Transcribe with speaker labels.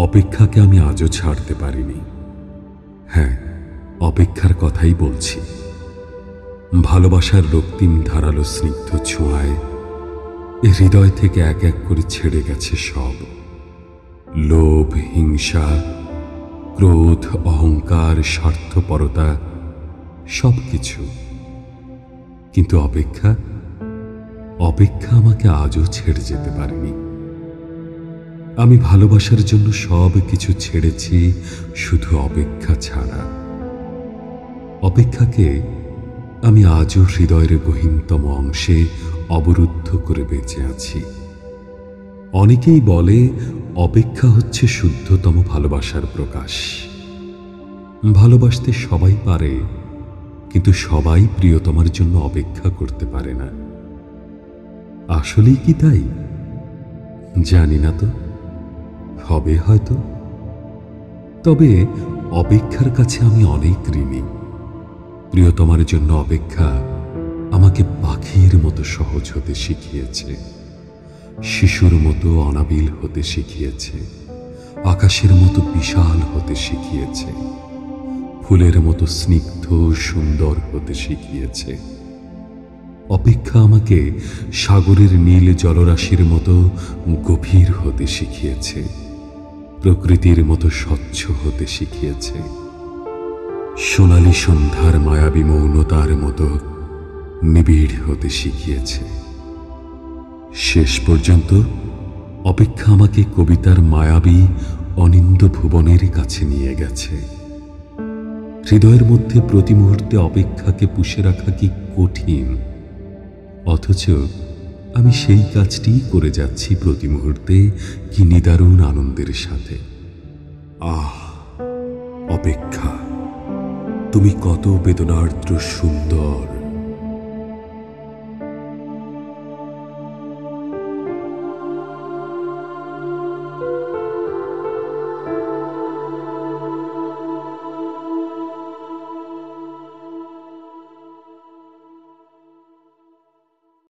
Speaker 1: অপেক্ষাকে আমি আজও ছাড়তে পারিনি। হ্যাঁ, অপেক্ষার কথাই বলছি। ভালোবাসার রক্তিম ধারালো স্নিগ্ধ ছোঁয়ায় এ হৃদয় থেকে এক এক করে ছেড়ে গেছে সব লোভ, হিংসা, ক্রোধ, অহংকার, স্বার্থপরতা, সবকিছু। কিন্তু অপেক্ষা আমাকে আজও ছেড়ে যেতে পারেনি। আমি ভালোবাসার জন্য সব কিছু ছেড়েছি, শুধু অপেক্ষা ছাড়া। অপেক্ষাকে আমি আজও হৃদয়ের গহীনতম অংশে অবরুদ্ধ করে বেঁচে আছি। অনেকেই বলে অপেক্ষা হচ্ছে শুদ্ধতম ভালোবাসার প্রকাশ। ভালোবাসতে সবাই পারে, কিন্তু সবাই প্রিয়তমার জন্য অপেক্ষা করতে পারে না। আসলেই কি তাই? জানি না তো, হবে হয়তো। তবে অপেক্ষার কাছে আমি অনেক ঋণী। প্রিয়তমার জন্য অপেক্ষা আমাকে পাখির মতো সহজ হতে শিখিয়েছে, শিশুর মতো অনাবিল হতে শিখিয়েছে, আকাশের মতো বিশাল হতে শিখিয়েছে, ফুলের মতো স্নিগ্ধ সুন্দর হতে শিখিয়েছে। অপেক্ষা আমাকে সাগরের নীল জলরাশির মতো গভীর হতে শিখিয়েছে, প্রকৃতির মতো স্বচ্ছ হতে শিখিয়েছে, সোনালী সন্ধ্যার মায়াবী মৌনতার মতো নিবিড় হতে শিখিয়েছে। শেষ পর্যন্ত অপেক্ষা আমাকে কবিতার মায়াবী অনিন্দ ভুবনের কাছে নিয়ে গেছে। হৃদয়ের মধ্যে প্রতি মুহূর্তে অপেক্ষাকে পুষে রাখা কি কঠিন, অথচ আমি সেই কাজটিই করে যাচ্ছি প্রতি মুহূর্তে, কি নিদারুণ আনন্দের সাথে। আহ, অপেক্ষা, তুমি কত বেদনার্দ্র সুন্দর,